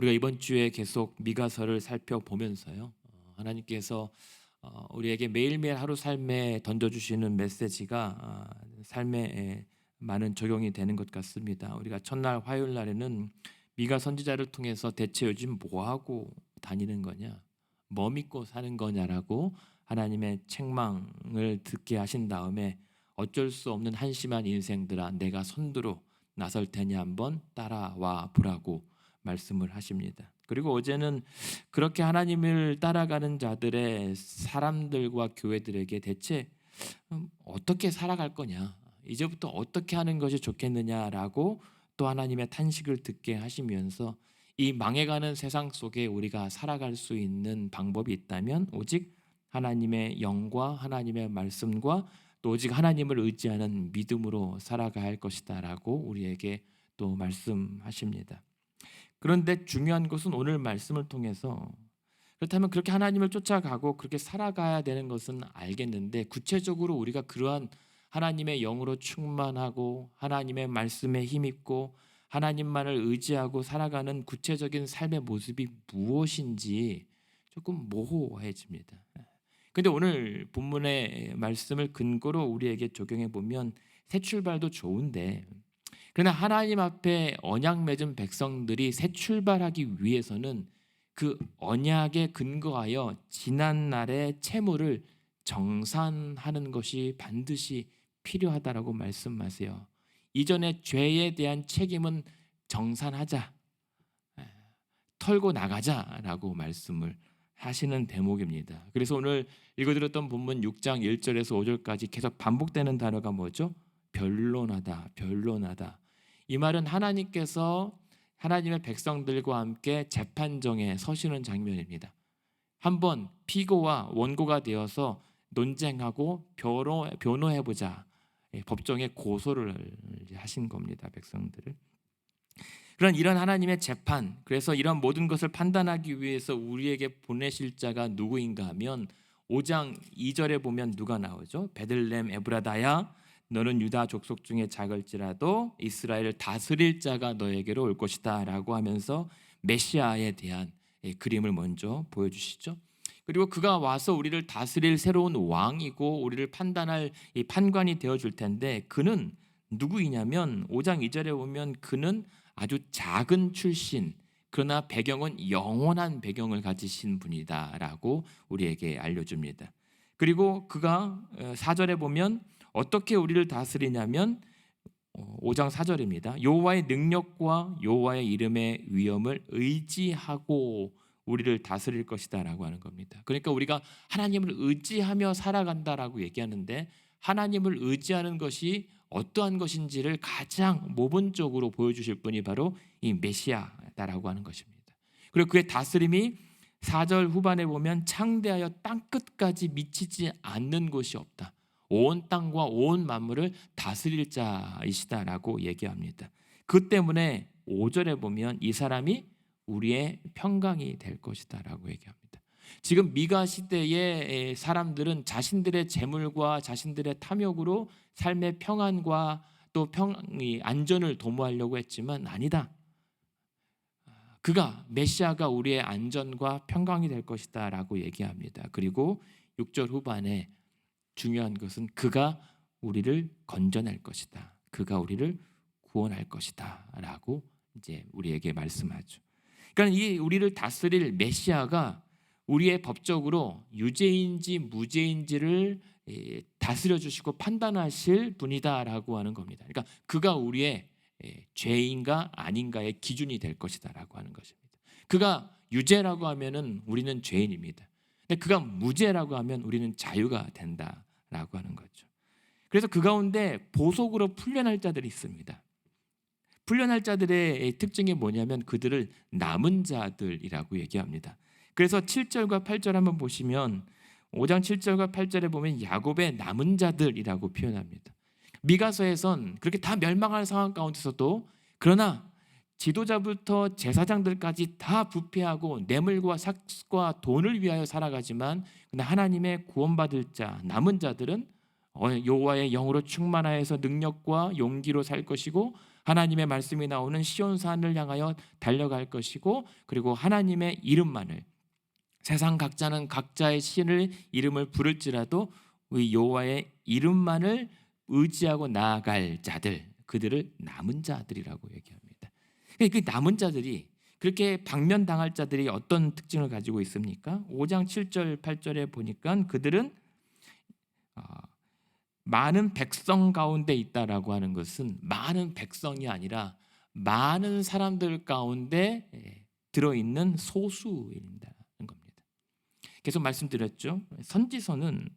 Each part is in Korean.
우리가 이번 주에 계속 미가서를 살펴보면서요. 하나님께서 우리에게 매일매일 하루 삶에 던져주시는 메시지가 삶에 많은 적용이 되는 것 같습니다. 우리가 첫날 화요일 날에는 미가 선지자를 통해서 대체 요즘 뭐하고 다니는 거냐, 뭐 믿고 사는 거냐라고 하나님의 책망을 듣게 하신 다음에 어쩔 수 없는 한심한 인생들아, 내가 선두로 나설 테니 한번 따라와 보라고 말씀을 하십니다. 그리고 어제는 그렇게 하나님을 따라가는 자들의 사람들과 교회들에게 대체 어떻게 살아갈 거냐, 이제부터 어떻게 하는 것이 좋겠느냐라고 또 하나님의 탄식을 듣게 하시면서 이 망해가는 세상 속에 우리가 살아갈 수 있는 방법이 있다면 오직 하나님의 영과 하나님의 말씀과 또 오직 하나님을 의지하는 믿음으로 살아가야 할 것이다라고 우리에게 또 말씀하십니다. 그런데 중요한 것은 오늘 말씀을 통해서 그렇다면 그렇게 하나님을 쫓아가고 그렇게 살아가야 되는 것은 알겠는데, 구체적으로 우리가 그러한 하나님의 영으로 충만하고 하나님의 말씀에 힘입고 하나님만을 의지하고 살아가는 구체적인 삶의 모습이 무엇인지 조금 모호해집니다. 근데 오늘 본문의 말씀을 근거로 우리에게 적용해 보면 새 출발도 좋은데, 그러나 하나님 앞에 언약 맺은 백성들이 새 출발하기 위해서는 그 언약에 근거하여 지난 날의 채무를 정산하는 것이 반드시 필요하다라고 말씀하세요. 이전의 죄에 대한 책임은 정산하자, 털고 나가자라고 말씀을 하시는 대목입니다. 그래서 오늘 읽어드렸던 본문 6장 1절에서 5절까지 계속 반복되는 단어가 뭐죠? 변론하다, 변론하다. 이 말은 하나님께서 하나님의 백성들과 함께 재판정에 서시는 장면입니다. 한번 피고와 원고가 되어서 논쟁하고 변호해보자, 법정에 고소를 하신 겁니다, 백성들을. 그런 이런 하나님의 재판, 그래서 이런 모든 것을 판단하기 위해서 우리에게 보내실 자가 누구인가 하면 5장 2절에 보면 누가 나오죠? 베들레헴 에브라다야, 너는 유다 족속 중에 작을지라도 이스라엘을 다스릴 자가 너에게로 올 것이다 라고 하면서 메시아에 대한 그림을 먼저 보여주시죠. 그리고 그가 와서 우리를 다스릴 새로운 왕이고 우리를 판단할 이 판관이 되어줄 텐데, 그는 누구이냐면 5장 2절에 보면 그는 아주 작은 출신, 그러나 배경은 영원한 배경을 가지신 분이다 라고 우리에게 알려줍니다. 그리고 그가 4절에 보면 어떻게 우리를 다스리냐면 5장 4절입니다. 여호와의 능력과 여호와의 이름의 위엄을 의지하고 우리를 다스릴 것이다 라고 하는 겁니다. 그러니까 우리가 하나님을 의지하며 살아간다라고 얘기하는데, 하나님을 의지하는 것이 어떠한 것인지를 가장 모본적으로 보여주실 분이 바로 이 메시아다라고 하는 것입니다. 그리고 그의 다스림이 4절 후반에 보면 창대하여 땅끝까지 미치지 않는 곳이 없다, 온 땅과 온 만물을 다스릴 자이시다라고 얘기합니다. 그 때문에 5절에 보면 이 사람이 우리의 평강이 될 것이다라고 얘기합니다. 지금 미가 시대의 사람들은 자신들의 재물과 자신들의 탐욕으로 삶의 평안과 또 안전을 도모하려고 했지만 아니다, 그가 메시아가 우리의 안전과 평강이 될 것이다라고 얘기합니다. 그리고 6절 후반에 중요한 것은 그가 우리를 건져낼 것이다, 그가 우리를 구원할 것이다라고 이제 우리에게 말씀하죠. 그러니까 이 우리를 다스릴 메시아가 우리의 법적으로 유죄인지 무죄인지를 다스려 주시고 판단하실 분이다라고 하는 겁니다. 그러니까 그가 우리의 죄인가 아닌가의 기준이 될 것이다라고 하는 것입니다. 그가 유죄라고 하면은 우리는 죄인입니다. 근데 그가 무죄라고 하면 우리는 자유가 된다라고 하는 거죠. 그래서 그 가운데 보속으로 풀려날 자들이 있습니다. 풀려날 자들의 특징이 뭐냐면 그들을 남은 자들이라고 얘기합니다. 그래서 7절과 8절 한번 보시면 5장 7절과 8절에 보면 야곱의 남은 자들이라고 표현합니다. 미가서에선 그렇게 다 멸망할 상황 가운데서도 그러나 지도자부터 제사장들까지 다 부패하고 뇌물과 삭과 돈을 위하여 살아가지만 하나님의 구원받을 자, 남은 자들은 여호와의 영으로 충만하여서 능력과 용기로 살 것이고 하나님의 말씀이 나오는 시온산을 향하여 달려갈 것이고, 그리고 하나님의 이름만을, 세상 각자는 각자의 신을 이름을 부를지라도 우리 여호와의 이름만을 의지하고 나아갈 자들, 그들을 남은 자들이라고 얘기합니다. 그 남은 자들이, 그렇게 방면당할 자들이 어떤 특징을 가지고 있습니까? 5장 7절 8절에 보니까 그들은 많은 백성 가운데 있다라고 하는 것은 많은 백성이 아니라 많은 사람들 가운데 들어있는 소수입니다. 겁니다. 계속 말씀드렸죠. 선지서는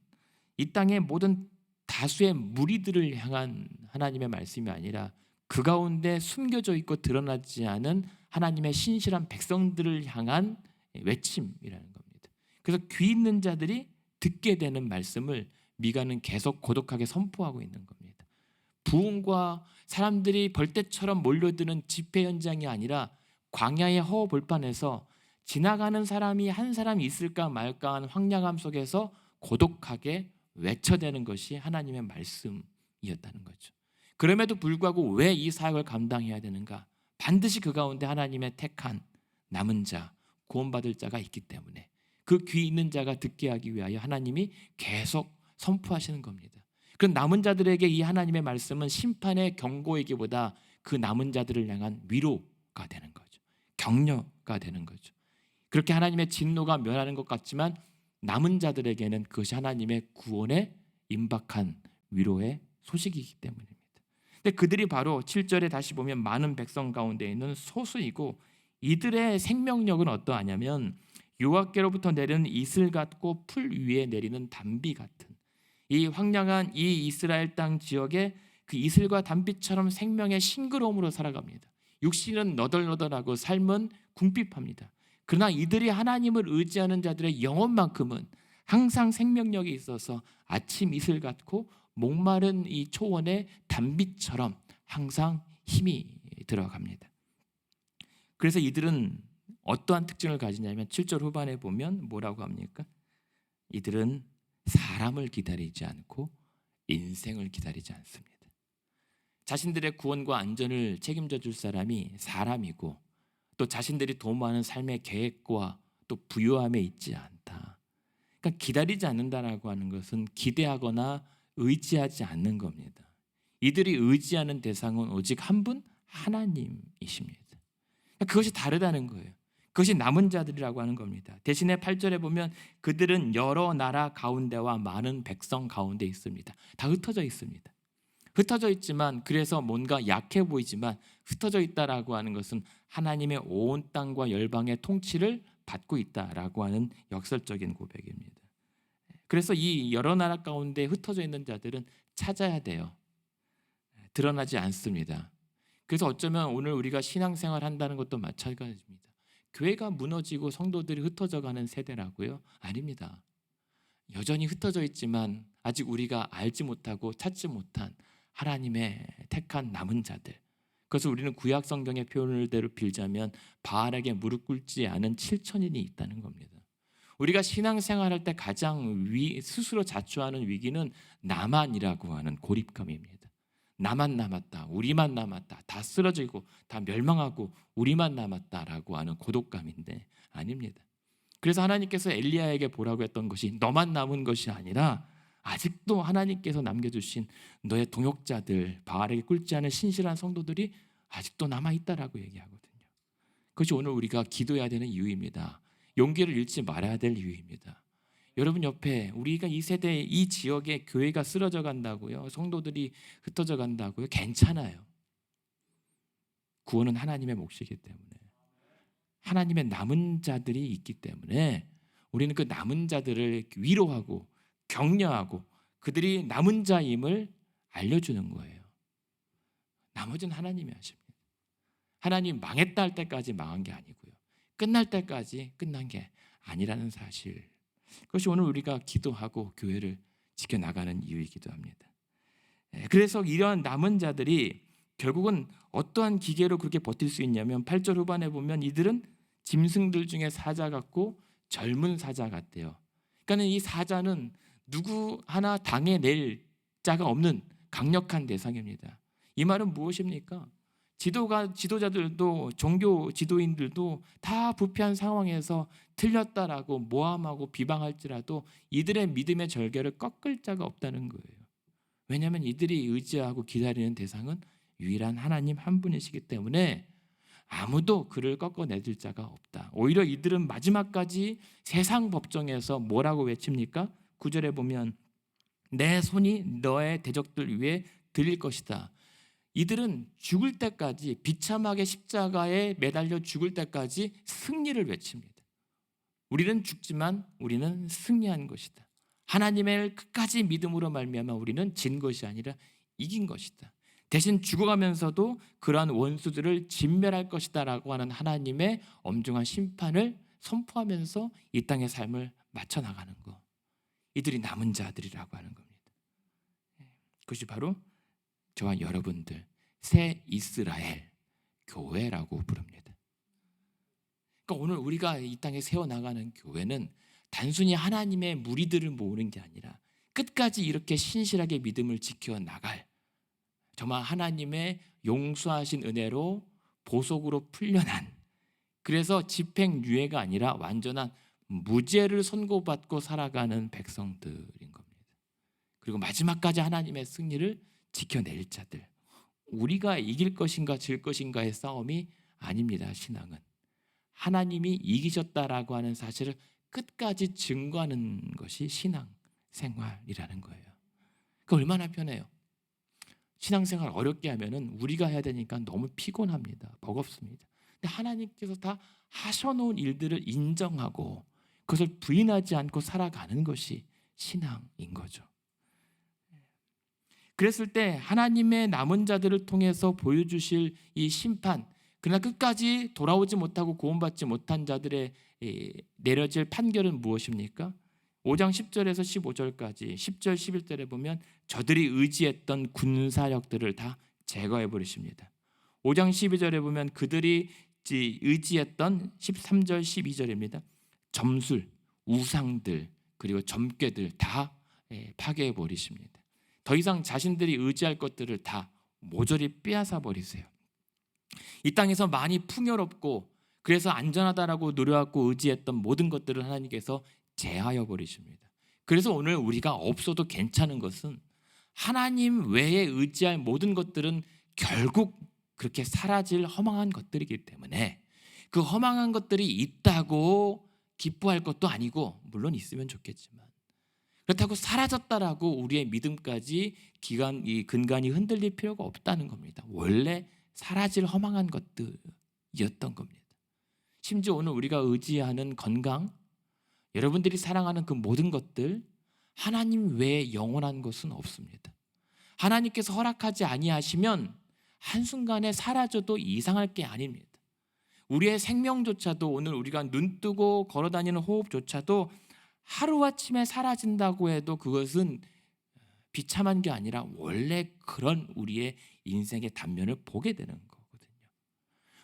이 땅의 모든 다수의 무리들을 향한 하나님의 말씀이 아니라 그 가운데 숨겨져 있고 드러나지 않은 하나님의 신실한 백성들을 향한 외침이라는 겁니다. 그래서 귀 있는 자들이 듣게 되는 말씀을 미가는 계속 고독하게 선포하고 있는 겁니다. 부흥과 사람들이 벌떼처럼 몰려드는 집회 현장이 아니라 광야의 허허벌판에서 지나가는 사람이 한 사람 있을까 말까한 황량함 속에서 고독하게 외쳐대는 것이 하나님의 말씀이었다는 거죠. 그럼에도 불구하고 왜 이 사역을 감당해야 되는가? 반드시 그 가운데 하나님의 택한 남은 자, 구원받을 자가 있기 때문에 그 귀 있는 자가 듣게 하기 위하여 하나님이 계속 선포하시는 겁니다. 그런 남은 자들에게 이 하나님의 말씀은 심판의 경고이기보다 그 남은 자들을 향한 위로가 되는 거죠. 격려가 되는 거죠. 그렇게 하나님의 진노가 멸하는 것 같지만 남은 자들에게는 그것이 하나님의 구원의 임박한 위로의 소식이기 때문입니다. 근데 그들이 바로 7절에 다시 보면 많은 백성 가운데 있는 소수이고, 이들의 생명력은 어떠하냐면 여호와께로부터 내리는 이슬 같고 풀 위에 내리는 단비 같은, 이 황량한 이 이스라엘 땅 지역에 그 이슬과 단비처럼 생명의 싱그러움으로 살아갑니다. 육신은 너덜너덜하고 삶은 궁핍합니다. 그러나 이들이 하나님을 의지하는 자들의 영혼만큼은 항상 생명력이 있어서 아침 이슬 같고 목마른 이 초원의 단비처럼 항상 힘이 들어갑니다. 그래서 이들은 어떠한 특징을 가지냐면 7절 후반에 보면 뭐라고 합니까? 이들은 사람을 기다리지 않고 인생을 기다리지 않습니다. 자신들의 구원과 안전을 책임져 줄 사람이 사람이고, 또 자신들이 도모하는 삶의 계획과 또 부유함에 있지 않다. 그러니까 기다리지 않는다라고 하는 것은 기대하거나 의지하지 않는 겁니다. 이들이 의지하는 대상은 오직 한 분, 하나님이십니다. 그러니까 그것이 다르다는 거예요. 그것이 남은 자들이라고 하는 겁니다. 대신에 8절에 보면 그들은 여러 나라 가운데와 많은 백성 가운데 있습니다. 다 흩어져 있습니다. 흩어져 있지만, 그래서 뭔가 약해 보이지만 흩어져 있다라고 하는 것은 하나님의 온 땅과 열방의 통치를 받고 있다라고 하는 역설적인 고백입니다. 그래서 이 여러 나라 가운데 흩어져 있는 자들은 찾아야 돼요. 드러나지 않습니다. 그래서 어쩌면 오늘 우리가 신앙생활 한다는 것도 마찬가지입니다. 교회가 무너지고 성도들이 흩어져가는 세대라고요? 아닙니다. 여전히 흩어져 있지만 아직 우리가 알지 못하고 찾지 못한 하나님의 택한 남은 자들, 그래서 우리는 구약 성경의 표현대로 빌자면 바알에게 무릎 꿇지 않은 7천인이 있다는 겁니다. 우리가 신앙생활할 때 가장 스스로 자초하는 위기는 나만이라고 하는 고립감입니다. 나만 남았다, 우리만 남았다, 다 쓰러지고 다 멸망하고 우리만 남았다라고 하는 고독감인데 아닙니다. 그래서 하나님께서 엘리야에게 보라고 했던 것이 너만 남은 것이 아니라 아직도 하나님께서 남겨주신 너의 동역자들, 바알에게 꿇지 않은 신실한 성도들이 아직도 남아있다라고 얘기하거든요. 그것이 오늘 우리가 기도해야 되는 이유입니다. 용기를 잃지 말아야 될 이유입니다. 여러분 옆에 우리가 이 세대, 이 지역에 교회가 쓰러져 간다고요, 성도들이 흩어져 간다고요, 괜찮아요. 구원은 하나님의 몫이기 때문에, 하나님의 남은 자들이 있기 때문에 우리는 그 남은 자들을 위로하고 격려하고 그들이 남은 자임을 알려주는 거예요. 나머지는 하나님이 하십니다. 하나님 망했다 할 때까지 망한 게 아니고요, 끝날 때까지 끝난 게 아니라는 사실, 그것이 오늘 우리가 기도하고 교회를 지켜나가는 이유이기도 합니다. 그래서 이러한 남은 자들이 결국은 어떠한 기계로 그렇게 버틸 수 있냐면 8절 후반에 보면 이들은 짐승들 중에 사자 같고 젊은 사자 같대요. 그러니까 이 사자는 누구 하나 당해낼 자가 없는 강력한 대상입니다. 이 말은 무엇입니까? 지도자들도 종교 지도인들도 다 부패한 상황에서 틀렸다라고 모함하고 비방할지라도 이들의 믿음의 절개를 꺾을 자가 없다는 거예요. 왜냐하면 이들이 의지하고 기다리는 대상은 유일한 하나님 한 분이시기 때문에 아무도 그를 꺾어내줄 자가 없다. 오히려 이들은 마지막까지 세상 법정에서 뭐라고 외칩니까? 9절에 보면 내 손이 너의 대적들 위에 들릴 것이다. 이들은 죽을 때까지 비참하게 십자가에 매달려 죽을 때까지 승리를 외칩니다. 우리는 죽지만 우리는 승리한 것이다. 하나님의 끝까지 믿음으로 말미암아 우리는 진 것이 아니라 이긴 것이다. 대신 죽어가면서도 그러한 원수들을 진멸할 것이다 라고 하는 하나님의 엄중한 심판을 선포하면서 이 땅의 삶을 맞춰나가는 것, 이들이 남은 자들이라고 하는 겁니다. 그것이 바로 저와 여러분들 새 이스라엘 교회라고 부릅니다. 그러니까 오늘 우리가 이 땅에 세워나가는 교회는 단순히 하나님의 무리들을 모으는 게 아니라 끝까지 이렇게 신실하게 믿음을 지켜나갈, 정말 하나님의 용서하신 은혜로 보석으로 풀려난, 그래서 집행유예가 아니라 완전한 무죄를 선고받고 살아가는 백성들인 겁니다. 그리고 마지막까지 하나님의 승리를 지켜낼 자들, 우리가 이길 것인가 질 것인가의 싸움이 아닙니다. 신앙은 하나님이 이기셨다라고 하는 사실을 끝까지 증거하는 것이 신앙생활이라는 거예요. 그 얼마나 편해요. 신앙생활 어렵게 하면은 우리가 해야 되니까 너무 피곤합니다. 버겁습니다. 근데 하나님께서 다 하셔놓은 일들을 인정하고 그것을 부인하지 않고 살아가는 것이 신앙인 거죠. 그랬을 때 하나님의 남은 자들을 통해서 보여주실 이 심판, 그러나 끝까지 돌아오지 못하고 구원받지 못한 자들의 내려질 판결은 무엇입니까? 5장 10절에서 15절까지 10절 11절에 보면 저들이 의지했던 군사력들을 다 제거해 버리십니다. 5장 12절에 보면 그들이 의지했던 13절 12절입니다. 점술, 우상들 그리고 점괘들 다 파괴해 버리십니다. 더 이상 자신들이 의지할 것들을 다 모조리 빼앗아 버리세요. 이 땅에서 많이 풍요롭고 그래서 안전하다라고 노려하고 의지했던 모든 것들을 하나님께서 제하여 버리십니다. 그래서 오늘 우리가 없어도 괜찮은 것은 하나님 외에 의지할 모든 것들은 결국 그렇게 사라질 허망한 것들이기 때문에 그 허망한 것들이 있다고 기뻐할 것도 아니고, 물론 있으면 좋겠지만 그렇다고 사라졌다라고 우리의 믿음까지 근간이 흔들릴 필요가 없다는 겁니다. 원래 사라질 허망한 것들이었던 겁니다. 심지어 오늘 우리가 의지하는 건강, 여러분들이 사랑하는 그 모든 것들, 하나님 외에 영원한 것은 없습니다. 하나님께서 허락하지 아니하시면 한순간에 사라져도 이상할 게 아닙니다. 우리의 생명조차도, 오늘 우리가 눈뜨고 걸어다니는 호흡조차도 하루아침에 사라진다고 해도 그것은 비참한 게 아니라 원래 그런 우리의 인생의 단면을 보게 되는 거거든요.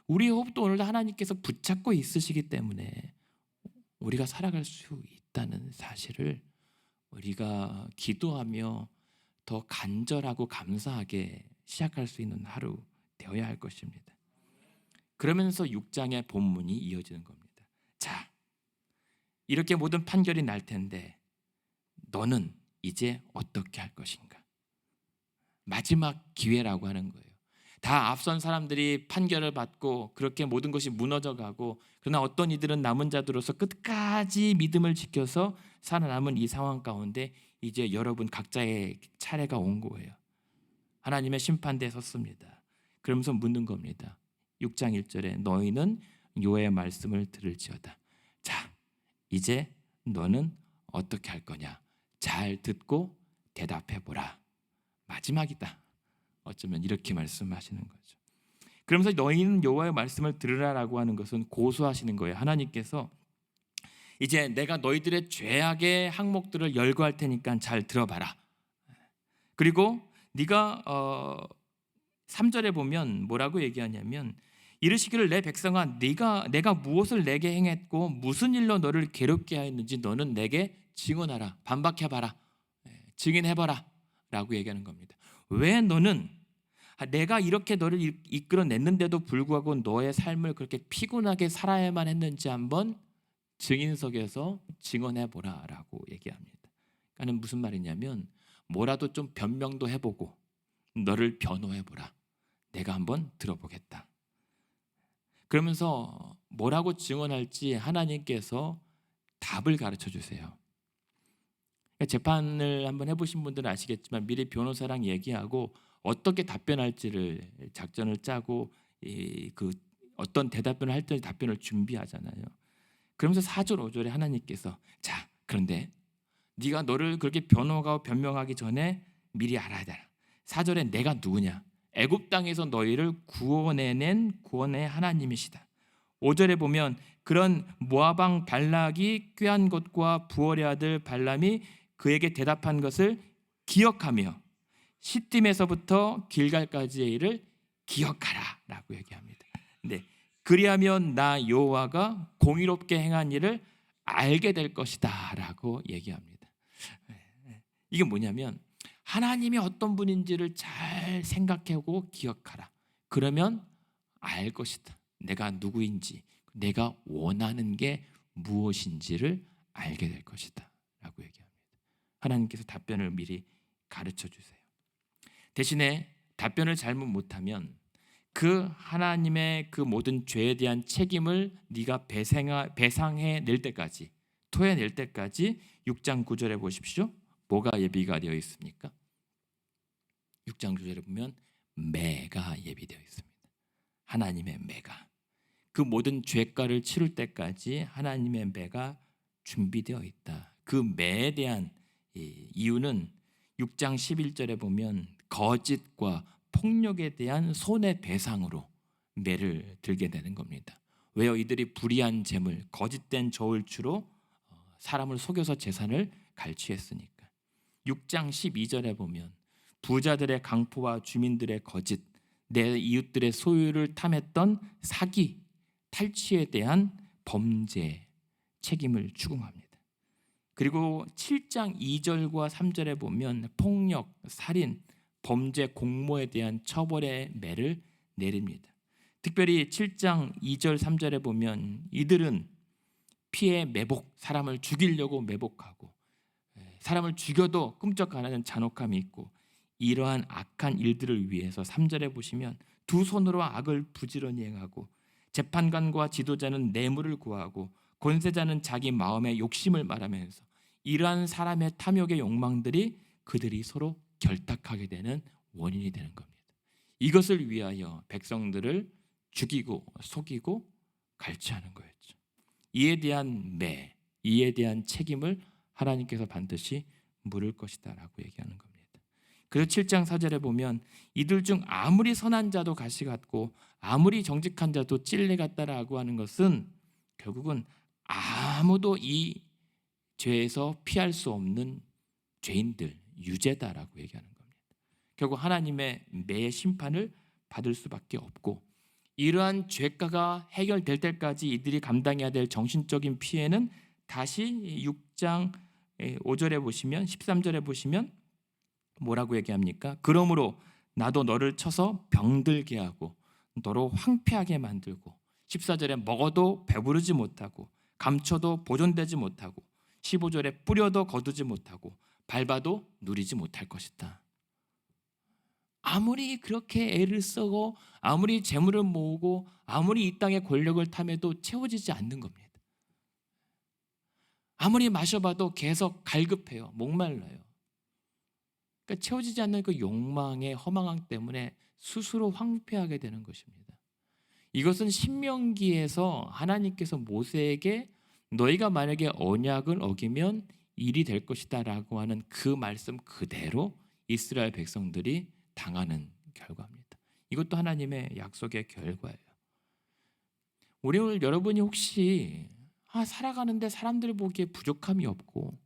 우리의 호흡도 오늘도 하나님께서 붙잡고 있으시기 때문에 우리가 살아갈 수 있다는 사실을 우리가 기도하며 더 간절하고 감사하게 시작할 수 있는 하루 되어야 할 것입니다. 그러면서 6장의 본문이 이어지는 겁니다. 자, 이렇게 모든 판결이 날 텐데 너는 이제 어떻게 할 것인가? 마지막 기회라고 하는 거예요. 다 앞선 사람들이 판결을 받고 그렇게 모든 것이 무너져가고, 그러나 어떤 이들은 남은 자들로서 끝까지 믿음을 지켜서 살아남은 이 상황 가운데 이제 여러분 각자의 차례가 온 거예요. 하나님의 심판대에 섰습니다. 그러면서 묻는 겁니다. 6장 1절에 너희는 여호와의 말씀을 들을지어다. 자, 이제 너는 어떻게 할 거냐? 잘 듣고 대답해 보라. 마지막이다. 어쩌면 이렇게 말씀하시는 거죠. 그러면서 너희는 여호와의 말씀을 들으라라고 하는 것은 고소하시는 거예요. 하나님께서 이제 내가 너희들의 죄악의 항목들을 열거할 테니까 잘 들어봐라. 그리고 네가 3절에 보면 뭐라고 얘기하냐면 이르시기를 내 백성아 내가 무엇을 내게 행했고 무슨 일로 너를 괴롭게 하였는지 너는 내게 증언하라. 반박해봐라. 증인해봐라 라고 얘기하는 겁니다. 왜 너는 내가 이렇게 너를 이끌어냈는데도 불구하고 너의 삶을 그렇게 피곤하게 살아야만 했는지 한번 증인석에서 증언해보라라고 얘기합니다. 그러니까 무슨 말이냐면 뭐라도 좀 변명도 해보고 너를 변호해보라. 내가 한번 들어보겠다. 그러면서 뭐라고 증언할지 하나님께서 답을 가르쳐 주세요. 재판을 한번 해보신 분들은 아시겠지만 미리 변호사랑 얘기하고 어떻게 답변할지를 작전을 짜고 그 어떤 대답변을 할 때 답변을 준비하잖아요. 그러면서 4절 5절에 하나님께서 자 그런데 네가 너를 그렇게 변호하고 변명하기 전에 미리 알아야 돼. 4절에 내가 누구냐? 애굽 땅에서 너희를 구원해낸 구원의 하나님이시다. 5절에 보면 그런 모압 왕 발락이 꾀한 것과 부월의 아들 발람이 그에게 대답한 것을 기억하며 시딤에서부터 길갈까지의 일을 기억하라라고 얘기합니다. 네, 그리하면 나 여호와가 공의롭게 행한 일을 알게 될 것이다라고 얘기합니다. 이게 뭐냐면 하나님이 어떤 분인지를 잘 생각하고 기억하라. 그러면 알 것이다. 내가 누구인지, 내가 원하는 게 무엇인지를 알게 될 것이다 라고 얘기합니다. 하나님께서 답변을 미리 가르쳐 주세요. 대신에 답변을 잘못 못하면 그 하나님의 그 모든 죄에 대한 책임을 네가 배상해 낼 때까지, 토해낼 때까지 6장 9절에 보십시오. 뭐가 예비가 되어 있습니까? 6장 9절에 보면 매가 예비되어 있습니다. 하나님의 매가. 그 모든 죄가를 치를 때까지 하나님의 매가 준비되어 있다. 그 매에 대한 이유는 6장 11절에 보면 거짓과 폭력에 대한 손해배상으로 매를 들게 되는 겁니다. 왜요? 이들이 불의한 재물, 거짓된 저울추로 사람을 속여서 재산을 갈취했으니까. 6장 12절에 보면 부자들의 강포와 주민들의 거짓, 내 이웃들의 소유를 탐했던 사기, 탈취에 대한 범죄 책임을 추궁합니다. 그리고 7장 2절과 3절에 보면 폭력, 살인, 범죄 공모에 대한 처벌의 매를 내립니다. 특별히 7장 2절 3절에 보면 이들은 피해 매복, 사람을 죽이려고 매복하고 사람을 죽여도 끔찍 안 하는 잔혹함이 있고 이러한 악한 일들을 위해서 3절에 보시면 두 손으로 악을 부지런히 행하고 재판관과 지도자는 뇌물을 구하고 권세자는 자기 마음의 욕심을 말하면서 이러한 사람의 탐욕의 욕망들이 그들이 서로 결탁하게 되는 원인이 되는 겁니다. 이것을 위하여 백성들을 죽이고 속이고 갈취하는 거였죠. 이에 대한 매, 이에 대한 책임을 하나님께서 반드시 물을 것이다 라고 얘기하는 겁니다. 그래서 7장 4절에 보면 이들 중 아무리 선한 자도 가시 같고 아무리 정직한 자도 찔레 같다라고 하는 것은 결국은 아무도 이 죄에서 피할 수 없는 죄인들, 유죄다라고 얘기하는 겁니다. 결국 하나님의 매의 심판을 받을 수밖에 없고 이러한 죄가가 해결될 때까지 이들이 감당해야 될 정신적인 피해는 다시 6장 5절에 보시면 13절에 보시면 뭐라고 얘기합니까? 그러므로 나도 너를 쳐서 병들게 하고 너로 황폐하게 만들고 14절에 먹어도 배부르지 못하고 감춰도 보존되지 못하고 15절에 뿌려도 거두지 못하고 밟아도 누리지 못할 것이다. 아무리 그렇게 애를 쓰고 아무리 재물을 모으고 아무리 이 땅의 권력을 탐해도 채워지지 않는 겁니다. 아무리 마셔봐도 계속 갈급해요. 목말라요. 그러니까 채워지지 않는 그 욕망의 허망함 때문에 스스로 황폐하게 되는 것입니다. 이것은 신명기에서 하나님께서 모세에게 너희가 만약에 언약을 어기면 일이 될 것이다 라고 하는 그 말씀 그대로 이스라엘 백성들이 당하는 결과입니다. 이것도 하나님의 약속의 결과예요. 오늘 여러분이 혹시 살아가는데 사람들 보기에 부족함이 없고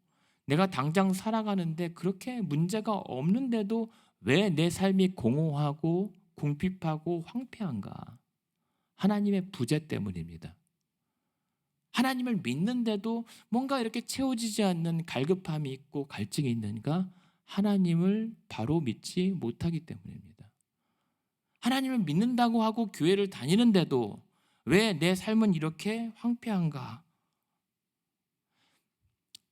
내가 당장 살아가는데 그렇게 문제가 없는데도 왜 내 삶이 공허하고 궁핍하고 황폐한가? 하나님의 부재 때문입니다. 하나님을 믿는데도 뭔가 이렇게 채워지지 않는 갈급함이 있고 갈증이 있는가? 하나님을 바로 믿지 못하기 때문입니다. 하나님을 믿는다고 하고 교회를 다니는데도 왜 내 삶은 이렇게 황폐한가?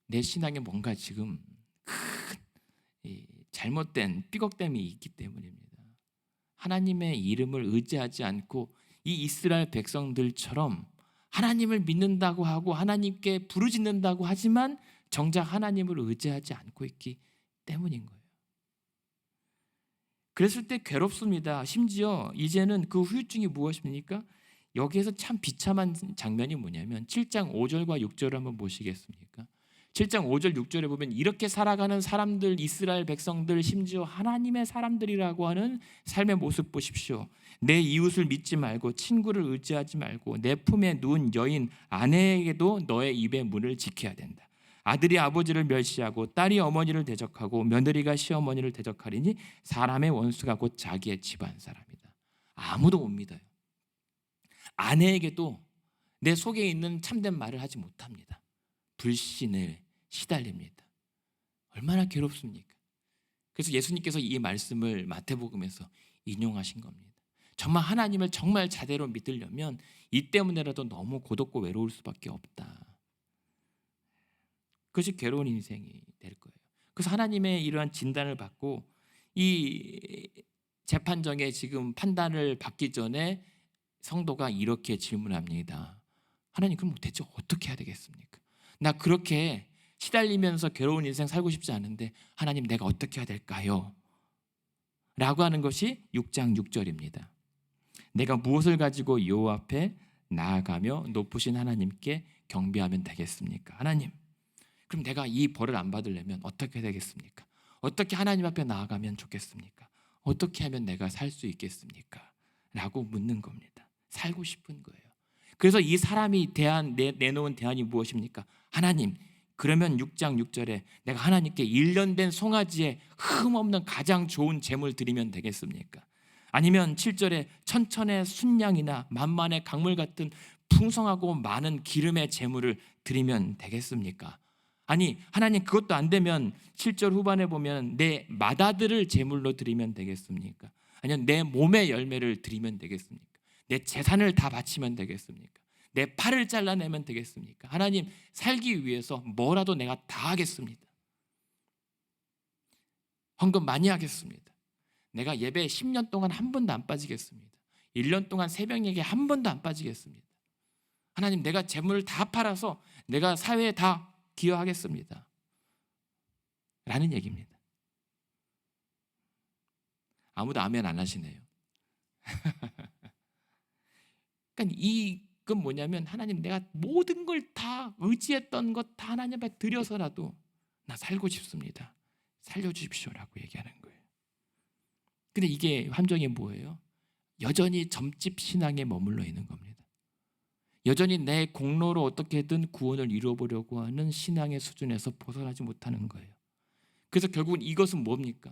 내 신앙에 뭔가 지금 큰 잘못된 삐걱됨이 있기 때문입니다. 하나님의 이름을 의지하지 않고 이 이스라엘 백성들처럼 하나님을 믿는다고 하고 하나님께 부르짖는다고 하지만 정작 하나님을 의지하지 않고 있기 때문인 거예요. 그랬을 때 괴롭습니다. 심지어 이제는 그 후유증이 무엇입니까? 여기에서 참 비참한 장면이 뭐냐면 7장 5절과 6절을 한번 보시겠습니까? 7장 5절 6절에 보면 이렇게 살아가는 사람들, 이스라엘 백성들, 심지어 하나님의 사람들이라고 하는 삶의 모습 보십시오. 내 이웃을 믿지 말고 친구를 의지하지 말고 내 품에 누운 여인 아내에게도 너의 입의 문을 지켜야 된다. 아들이 아버지를 멸시하고 딸이 어머니를 대적하고 며느리가 시어머니를 대적하리니 사람의 원수가 곧 자기의 집안 사람이다. 아무도 못 믿어요. 아내에게도 내 속에 있는 참된 말을 하지 못합니다. 불신을 시달립니다. 얼마나 괴롭습니까? 그래서 예수님께서 이 말씀을 마태복음에서 인용하신 겁니다. 정말 하나님을 정말 제대로 믿으려면 이 때문에라도 너무 고독고 외로울 수밖에 없다. 그것이 괴로운 인생이 될 거예요. 그래서 하나님의 이러한 진단을 받고 이 재판정에 지금 판단을 받기 전에 성도가 이렇게 질문합니다. 하나님, 그럼 대체 어떻게 해야 되겠습니까? 나 그렇게 시달리면서 괴로운 인생 살고 싶지 않은데 하나님, 내가 어떻게 해야 될까요? 라고 하는 것이 6장 6절입니다. 내가 무엇을 가지고 여호와 앞에 나아가며 높으신 하나님께 경배하면 되겠습니까? 하나님, 그럼 내가 이 벌을 안 받으려면 어떻게 해야 되겠습니까? 어떻게 하나님 앞에 나아가면 좋겠습니까? 어떻게 하면 내가 살 수 있겠습니까? 라고 묻는 겁니다. 살고 싶은 거예요. 그래서 이 사람이 내놓은 대안이 무엇입니까? 하나님, 그러면 6장 6절에 내가 하나님께 1년 된 송아지에 흠없는 가장 좋은 제물 드리면 되겠습니까? 아니면 7절에 천천의 순양이나 만만의 강물 같은 풍성하고 많은 기름의 제물을 드리면 되겠습니까? 아니, 하나님, 그것도 안 되면 7절 후반에 보면 내 맏아들을 제물로 드리면 되겠습니까? 아니면 내 몸의 열매를 드리면 되겠습니까? 내 재산을 다 바치면 되겠습니까? 내 팔을 잘라내면 되겠습니까? 하나님, 살기 위해서 뭐라도 내가 다 하겠습니다. 헌금 많이 하겠습니다. 내가 예배 10년 동안 한 번도 안 빠지겠습니다. 1년 동안 새벽 예배 한 번도 안 빠지겠습니다. 하나님, 내가 재물을 다 팔아서 내가 사회에 다 기여하겠습니다. 라는 얘기입니다. 아무도 아멘 안 하시네요. 그러니까 이건 뭐냐면, 하나님, 내가 모든 걸 다 의지했던 것 다 하나님 앞에 드려서라도 나 살고 싶습니다. 살려주십시오라고 얘기하는 거예요. 근데 이게 함정이 뭐예요? 여전히 점집 신앙에 머물러 있는 겁니다. 여전히 내 공로로 어떻게든 구원을 이루어보려고 하는 신앙의 수준에서 벗어나지 못하는 거예요. 그래서 결국은 이것은 뭡니까?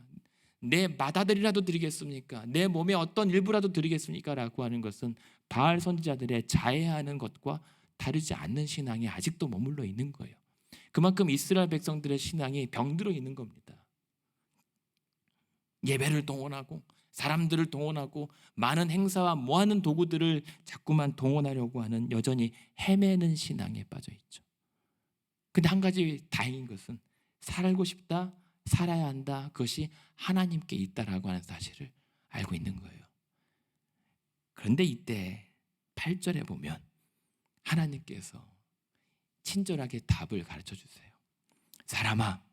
내 맏아들이라도 드리겠습니까? 내 몸의 어떤 일부라도 드리겠습니까? 라고 하는 것은 바알 선지자들의 자해하는 것과 다르지 않는 신앙이 아직도 머물러 있는 거예요. 그만큼 이스라엘 백성들의 신앙이 병들어 있는 겁니다. 예배를 동원하고 사람들을 동원하고 많은 행사와 모아는 도구들을 자꾸만 동원하려고 하는 여전히 헤매는 신앙에 빠져 있죠. 근데 한 가지 다행인 것은 살고 싶다, 살아야 한다, 그것이 하나님께 있다라고 하는 사실을 알고 있는 거예요. 그런데 이때 8절에 보면 하나님께서 친절하게 답을 가르쳐 주세요. 사람아,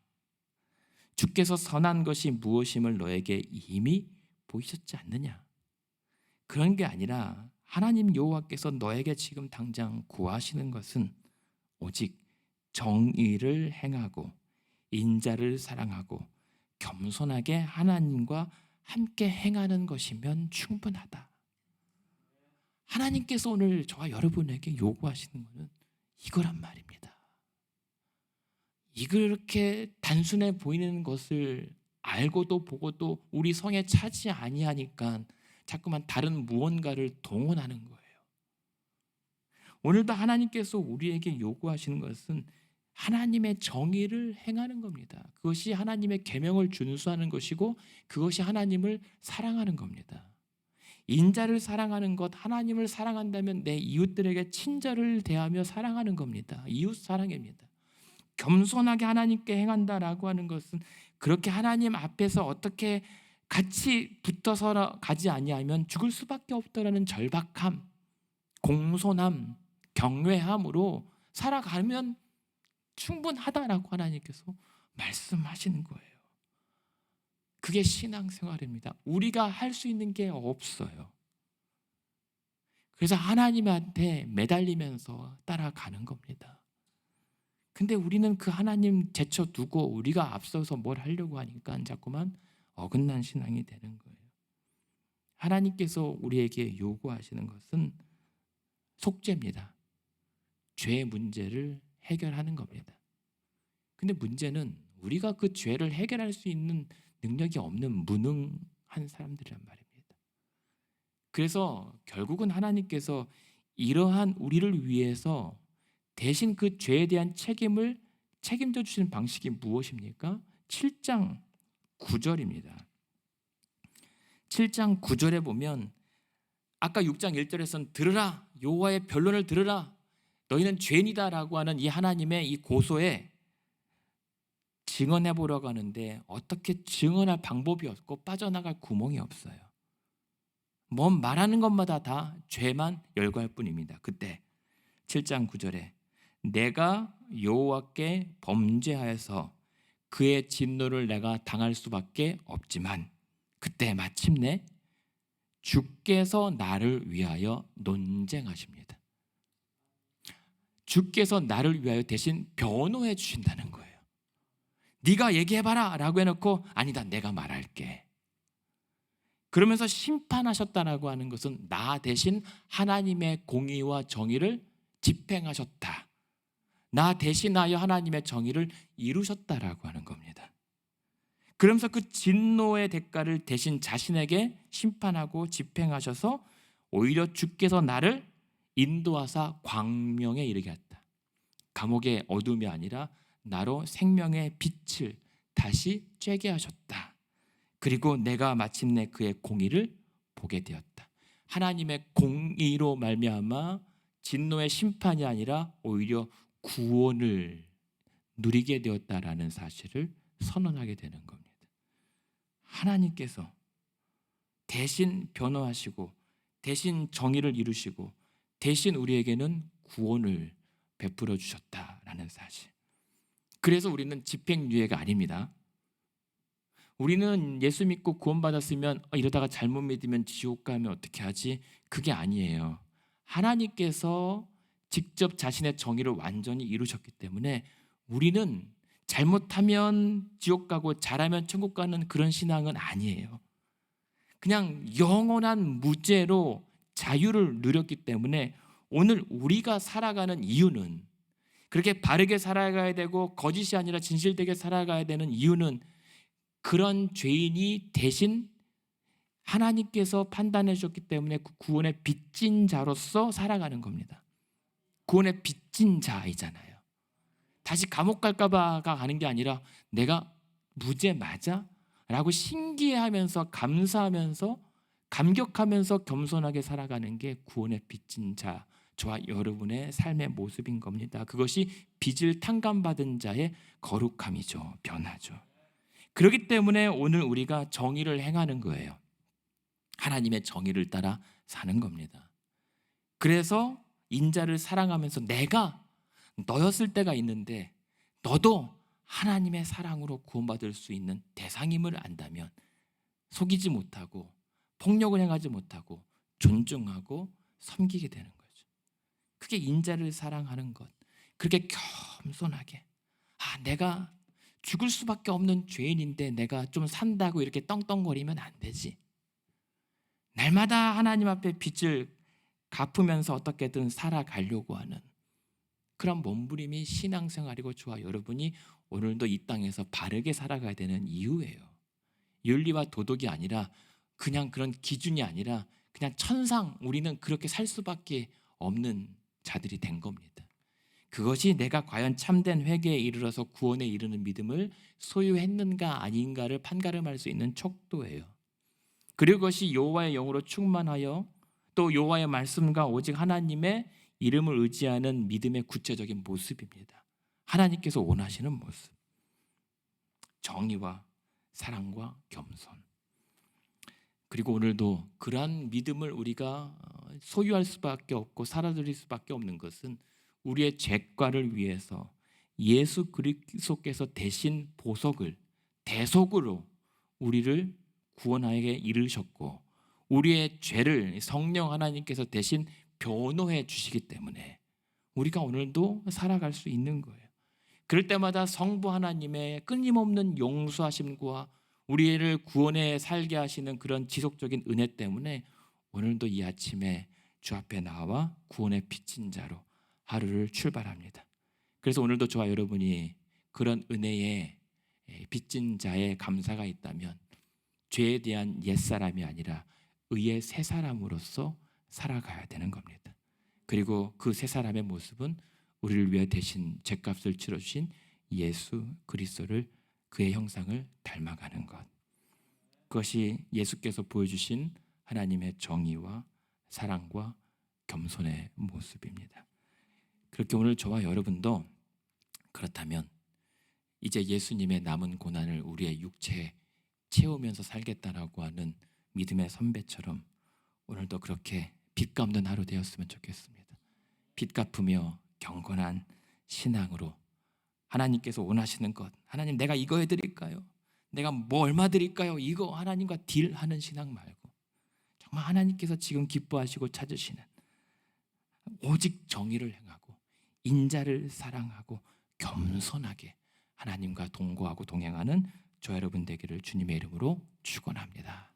주께서 선한 것이 무엇임을 너에게 이미 보이셨지 않느냐? 그런 게 아니라 하나님 여호와께서 너에게 지금 당장 구하시는 것은 오직 정의를 행하고 인자를 사랑하고 겸손하게 하나님과 함께 행하는 것이면 충분하다. 하나님께서 오늘 저와 여러분에게 요구하시는 것은 이거란 말입니다. 이렇게 단순해 보이는 것을 알고도 보고도 우리 성에 차지 아니하니까 자꾸만 다른 무언가를 동원하는 거예요. 오늘도 하나님께서 우리에게 요구하시는 것은 하나님의 정의를 행하는 겁니다. 그것이 하나님의 계명을 준수하는 것이고 그것이 하나님을 사랑하는 겁니다. 인자를 사랑하는 것, 하나님을 사랑한다면 내 이웃들에게 친절을 대하며 사랑하는 겁니다. 이웃 사랑입니다. 겸손하게 하나님께 행한다라고 하는 것은 그렇게 하나님 앞에서 어떻게 같이 붙어서 가지 아니하면 죽을 수밖에 없다라는 절박함, 공손함, 경외함으로 살아가면 충분하다라고 하나님께서 말씀하시는 거예요. 그게 신앙생활입니다. 우리가 할 수 있는 게 없어요. 그래서 하나님한테 매달리면서 따라가는 겁니다. 근데 우리는 그 하나님 제쳐두고 우리가 앞서서 뭘 하려고 하니까 자꾸만 어긋난 신앙이 되는 거예요. 하나님께서 우리에게 요구하시는 것은 속죄입니다. 죄의 문제를 해결하는 겁니다. 근데 문제는 우리가 그 죄를 해결할 수 있는 능력이 없는 무능한 사람들이란 말입니다. 그래서 결국은 하나님께서 이러한 우리를 위해서 대신 그 죄에 대한 책임을 책임져 주시는 방식이 무엇입니까? 7장 9절입니다. 7장 9절에 보면 아까 6장 1절에서는 들으라, 여호와의 변론을 들으라, 너희는 죄인이다라고 하는 이 하나님의 이 고소에 증언해 보려고 하는데 어떻게 증언할 방법이 없고 빠져나갈 구멍이 없어요. 뭐 말하는 것마다 다 죄만 열거할 뿐입니다. 그때 7장 9절에 내가 여호와께 범죄하여서 그의 진노를 내가 당할 수밖에 없지만 그때 마침내 주께서 나를 위하여 논쟁하십니다. 주께서 나를 위하여 대신 변호해 주신다는 거예요. 네가 얘기해봐라 라고 해놓고 아니다 내가 말할게. 그러면서 심판하셨다라고 하는 것은 나 대신 하나님의 공의와 정의를 집행하셨다. 나 대신하여 하나님의 정의를 이루셨다라고 하는 겁니다. 그러면서 그 진노의 대가를 대신 자신에게 심판하고 집행하셔서 오히려 주께서 나를 인도하사 광명에 이르게 했다. 감옥의 어둠이 아니라 나로 생명의 빛을 다시 쬐게 하셨다. 그리고 내가 마침내 그의 공의를 보게 되었다. 하나님의 공의로 말미암아 진노의 심판이 아니라 오히려 구원을 누리게 되었다라는 사실을 선언하게 되는 겁니다. 하나님께서 대신 변호하시고 대신 정의를 이루시고 대신 우리에게는 구원을 베풀어 주셨다라는 사실. 그래서 우리는 집행유예가 아닙니다. 우리는 예수 믿고 구원받았으면 이러다가 잘못 믿으면 지옥 가면 어떻게 하지? 그게 아니에요. 하나님께서 직접 자신의 정의를 완전히 이루셨기 때문에 우리는 잘못하면 지옥 가고 잘하면 천국 가는 그런 신앙은 아니에요. 그냥 영원한 무죄로 자유를 누렸기 때문에 오늘 우리가 살아가는 이유는 그렇게 바르게 살아가야 되고 거짓이 아니라 진실되게 살아가야 되는 이유는 그런 죄인이 대신 하나님께서 판단해 주셨기 때문에 구원의 빚진 자로서 살아가는 겁니다. 구원의 빚진 자이잖아요. 다시 감옥 갈까 봐가 가는 게 아니라 내가 무죄 맞아? 라고 신기해하면서 감사하면서 감격하면서 겸손하게 살아가는 게 구원의 빚진 자 저와 여러분의 삶의 모습인 겁니다. 그것이 빚을 탕감받은 자의 거룩함이죠. 변화죠. 그렇기 때문에 오늘 우리가 정의를 행하는 거예요. 하나님의 정의를 따라 사는 겁니다. 그래서 인자를 사랑하면서 내가 너였을 때가 있는데 너도 하나님의 사랑으로 구원받을 수 있는 대상임을 안다면 속이지 못하고 폭력을 행하지 못하고 존중하고 섬기게 되는 거죠. 그게 인자를 사랑하는 것. 그렇게 겸손하게 내가 죽을 수밖에 없는 죄인인데 내가 좀 산다고 이렇게 떵떵거리면 안 되지. 날마다 하나님 앞에 빚을 갚으면서 어떻게든 살아가려고 하는 그런 몸부림이 신앙생활이고 저와 여러분이 오늘도 이 땅에서 바르게 살아가야 되는 이유예요. 윤리와 도덕이 아니라 그냥 그런 기준이 아니라 그냥 천상 우리는 그렇게 살 수밖에 없는 자들이 된 겁니다. 그것이 내가 과연 참된 회개에 이르러서 구원에 이르는 믿음을 소유했는가 아닌가를 판가름할 수 있는 척도예요. 그리고 그것이 여호와의 영으로 충만하여 또 여호와의 말씀과 오직 하나님의 이름을 의지하는 믿음의 구체적인 모습입니다. 하나님께서 원하시는 모습. 정의와 사랑과 겸손. 그리고 오늘도 그러한 믿음을 우리가 소유할 수밖에 없고 살아드릴 수밖에 없는 것은 우리의 죄과를 위해서 예수 그리스도께서 대신 보석을 대속으로 우리를 구원하게 이르셨고 우리의 죄를 성령 하나님께서 대신 변호해 주시기 때문에 우리가 오늘도 살아갈 수 있는 거예요. 그럴 때마다 성부 하나님의 끊임없는 용서하심과 우리를 구원해 살게 하시는 그런 지속적인 은혜 때문에 오늘도 이 아침에 주 앞에 나와 구원의 빚진 자로 하루를 출발합니다. 그래서 오늘도 저와 여러분이 그런 은혜에 빚진 자의 감사가 있다면 죄에 대한 옛사람이 아니라 의의 새사람으로서 살아가야 되는 겁니다. 그리고 그 새사람의 모습은 우리를 위해 대신 죄값을 치러주신 예수 그리스도를 그의 형상을 닮아가는 것. 그것이 예수께서 보여주신 하나님의 정의와 사랑과 겸손의 모습입니다. 그렇게 오늘 저와 여러분도 그렇다면 이제 예수님의 남은 고난을 우리의 육체에 채우면서 살겠다라고 하는 믿음의 선배처럼 오늘도 그렇게 빚 갚는 하루 되었으면 좋겠습니다. 빚 갚으며 경건한 신앙으로 하나님께서 원하시는 것, 하나님 내가 이거 해드릴까요? 내가 뭐 얼마 드릴까요? 이거 하나님과 딜하는 신앙 말고 정말 하나님께서 지금 기뻐하시고 찾으시는 오직 정의를 행하고 인자를 사랑하고 겸손하게 하나님과 동거하고 동행하는 저 여러분 되기를 주님의 이름으로 축원합니다.